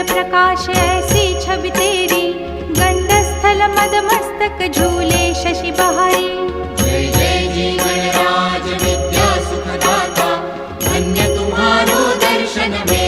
प्रकाश ऐसी छवि तेरी, गंडस्थल मद मस्तक झूले शशि बहारी। जय जय जी गणराज विद्या सुखदाता, धन्य तुम्हारो दर्शन में